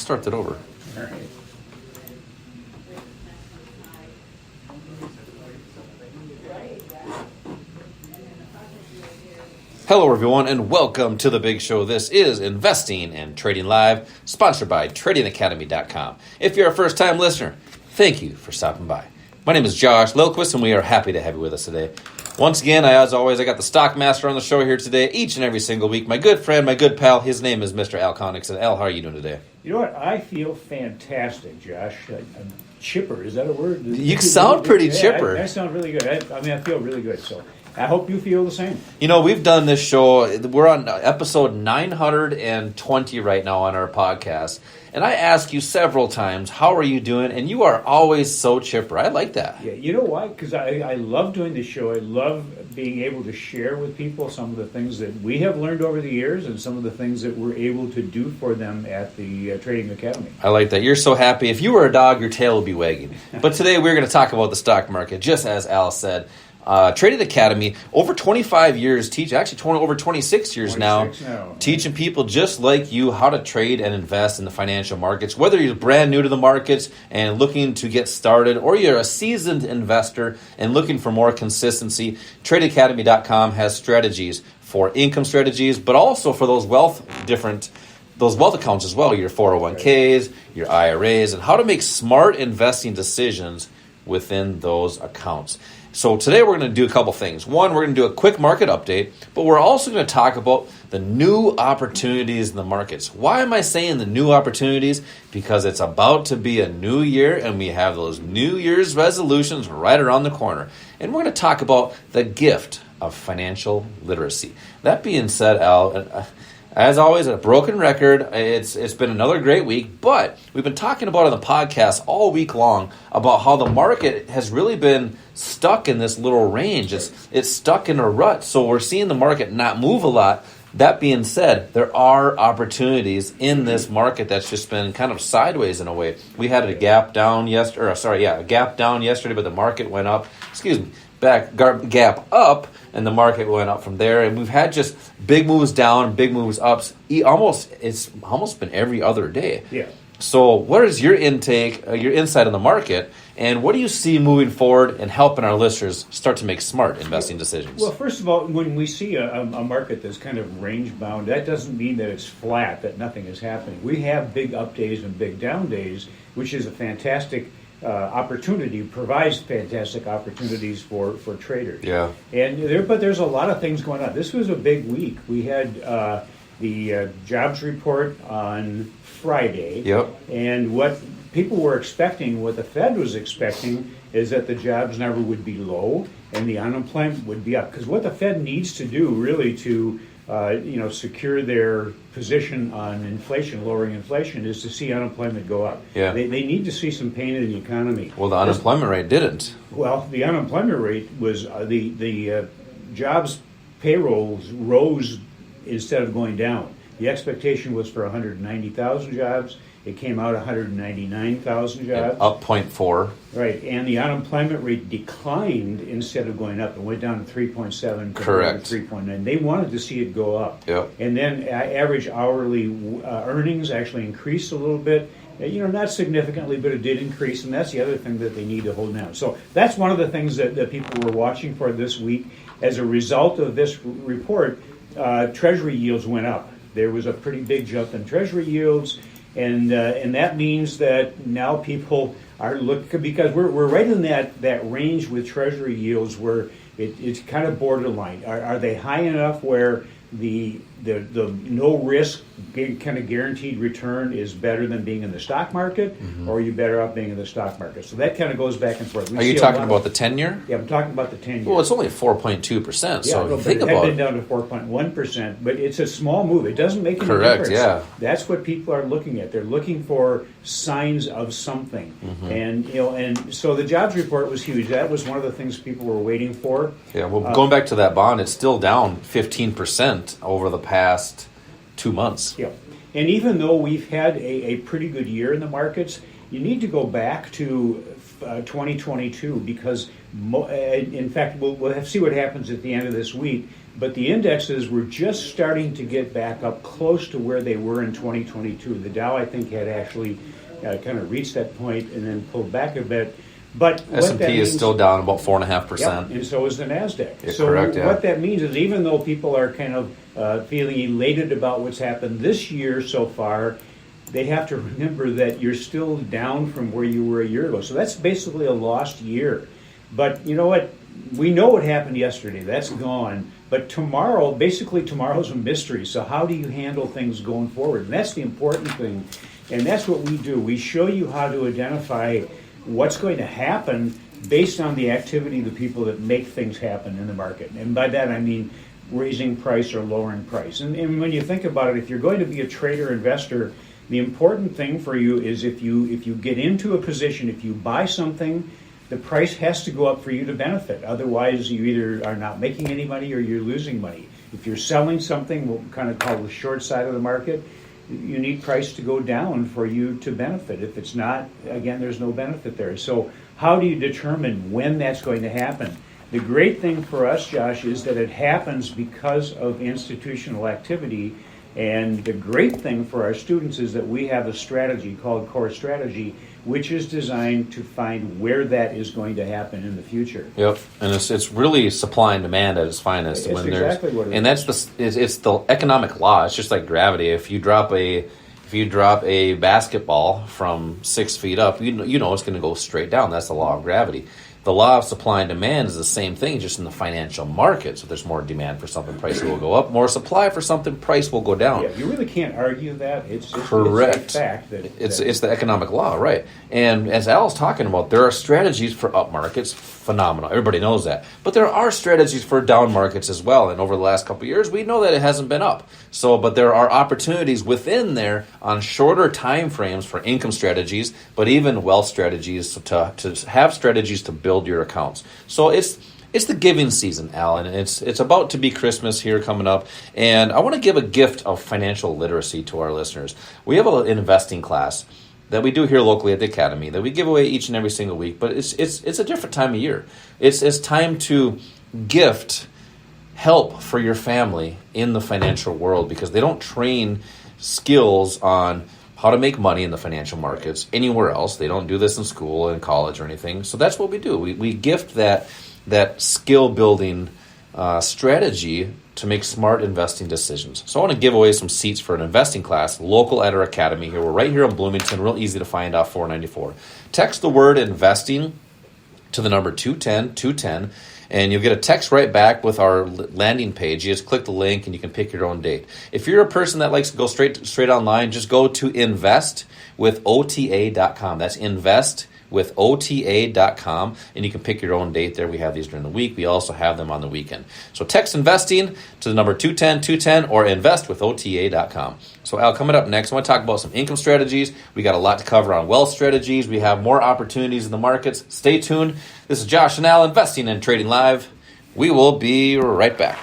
start that over. All right. Hello, everyone, and welcome to The Big Show. This is Investing and Trading Live, sponsored by TradingAcademy.com. If you're a first-time listener, thank you for stopping by. My name is Josh Lilquist, and we are happy to have you with us today. Once again, as always, I got the Stock Master on the show here today, each and every single week. My good friend, my good pal, his name is Mr. Al Connickson. Al, how are you doing today? You know what? I feel fantastic, Josh. I'm chipper. Is that a word? You sound pretty chipper. I sound really good. I feel really good. So I hope you feel the same. You know, we've done this show. We're on episode 920 right now on our podcast. And I ask you several times, how are you doing? And you are always so chipper. I like that. Yeah, you know why? Because I love doing the show. I love being able to share with people some of the things that we have learned over the years and some of the things that we're able to do for them at the Trading Academy. I like that. You're so happy. If you were a dog, your tail would be wagging. But today we're going to talk about the stock market, just as Al said. Trading Academy, over 25 years, over 26 years now, teaching people just like you how to trade and invest in the financial markets. Whether you're brand new to the markets and looking to get started, or you're a seasoned investor and looking for more consistency, TradeAcademy.com has strategies for income strategies, but also for those wealth accounts as well, your 401ks, your IRAs, and how to make smart investing decisions within those accounts. So today we're going to do a couple things. One, we're going to do a quick market update, but we're also going to talk about the new opportunities in the markets. Why am I saying the new opportunities? Because it's about to be a new year, and we have those New Year's resolutions right around the corner. And we're going to talk about the gift of financial literacy. That being said, Al, as always, a broken record. It's been another great week, but we've been talking about on the podcast all week long about how the market has really been stuck in this little range. It's stuck in a rut, so we're seeing the market not move a lot. That being said, there are opportunities in this market that's just been kind of sideways in a way. We had a gap down yesterday, but the market went up. Gap up, and the market went up from there. And we've had just big moves down, big moves ups. It's almost been every other day. Yeah. So what is your intake, your insight on the market, and what do you see moving forward and helping our listeners start to make smart investing decisions? Well, first of all, when we see a market that's kind of range-bound, that doesn't mean that it's flat, that nothing is happening. We have big up days and big down days, which is a fantastic opportunity, provides fantastic opportunities for traders. Yeah. But there's a lot of things going on. This was a big week. We had the jobs report on Friday. Yep. And what people were expecting, what the Fed was expecting, is that the jobs number would be low and the unemployment would be up. Because what the Fed needs to do really to secure their position on inflation, lowering inflation, is to see unemployment go up. Yeah. They need to see some pain in the economy. Well, the unemployment rate didn't. Well, the unemployment rate was the jobs payrolls rose instead of going down. The expectation was for 190,000 jobs. It came out 199,000 jobs. Up 0.4. Right, and the unemployment rate declined instead of going up. It went down to 3.7 Correct. to 3.9. They wanted to see it go up. Yep. And then average hourly earnings actually increased a little bit. Not significantly, but it did increase, and that's the other thing that they need to hold down. So that's one of the things that people were watching for this week. As a result of this report, Treasury yields went up. There was a pretty big jump in Treasury yields, and that means that now people are looking, because we're right in that range with Treasury yields where it's kind of borderline. Are they high enough where the no risk kind of guaranteed return is better than being in the stock market, or are you better off being in the stock market? So that kind of goes back and forth. Are you talking about the 10-year? Yeah, I'm talking about the 10-year. Well, it's only 4.2%. So it think had about been down to 4.1%, but it's a small move. It doesn't make any Correct, difference. yeah. That's what people are looking at. They're looking for signs of something, and so the jobs report was huge. That was one of the things people were waiting for. Yeah, well, going back to that bond, it's still down 15% over the past 2 months. Yeah, and even though we've had a pretty good year in the markets, you need to go back to 2022 because, in fact, we'll see what happens at the end of this week. but the indexes were just starting to get back up close to where they were in 2022. The Dow, I think, had actually kind of reached that point and then pulled back a bit. But S&P is still down about 4.5%. Yep, and so is the NASDAQ. Yeah, so correct, yeah. what that means is even though people are kind of feeling elated about what's happened this year so far, they have to remember that you're still down from where you were a year ago. So that's basically a lost year. But you know what? We know what happened yesterday. That's gone. But tomorrow's a mystery. So how do you handle things going forward? And that's the important thing. And that's what we do. We show you how to identify what's going to happen based on the activity of the people that make things happen in the market. And by that I mean raising price or lowering price. And when you think about it, if you're going to be a trader investor, the important thing for you is if you get into a position, if you buy something, the price has to go up for you to benefit. Otherwise, you either are not making any money or you're losing money. If you're selling something, we'll kind of call the short side of the market, you need price to go down for you to benefit. If it's not, again, there's no benefit there. So how do you determine when that's going to happen? The great thing for us, Josh, is that it happens because of institutional activity. And the great thing for our students is that we have a strategy called Core Strategy, which is designed to find where that is going to happen in the future. Yep, and it's really supply and demand at its finest. It's exactly what it is. And that's it's the economic law. It's just like gravity. If you drop a basketball from 6 feet up, you know it's going to go straight down. That's the law of gravity. The law of supply and demand is the same thing, just in the financial market. So there's more demand for something, price will go up. More supply for something, price will go down. Yeah, you really can't argue that. It's correct. It's a fact that it's the economic law, right? And as Al's talking about, there are strategies for up markets, phenomenal. Everybody knows that. But there are strategies for down markets as well. And over the last couple of years, we know that it hasn't been up. But there are opportunities within there on shorter time frames for income strategies, but even wealth strategies to have strategies to build your accounts. So it's the giving season, Al, and it's about to be Christmas here coming up, and I want to give a gift of financial literacy to our listeners. We have an investing class that we do here locally at the Academy that we give away each and every single week, but it's a different time of year. It's time to gift help for your family in the financial world because they don't train skills on how to make money in the financial markets anywhere else. They don't do this in school and college or anything. So that's what we do. We gift that skill building strategy to make smart investing decisions. So I want to give away some seats for an investing class local at our academy here. We're right here in Bloomington, real easy to find off 494. Text the word investing to the number 210, and you'll get a text right back with our landing page. You just click the link and you can pick your own date. If you're a person that likes to go straight online, just go to investwithota.com. That's investwithota.com, and you can pick your own date there. We have these during the week. We also have them on the weekend. So text investing to the number 210 or investwithota.com. So Al, coming up next, I want to talk about some income strategies. We got a lot to cover on wealth strategies. We have more opportunities in the markets. Stay tuned. This is Josh and Al, Investing and Trading Live. We will be right back.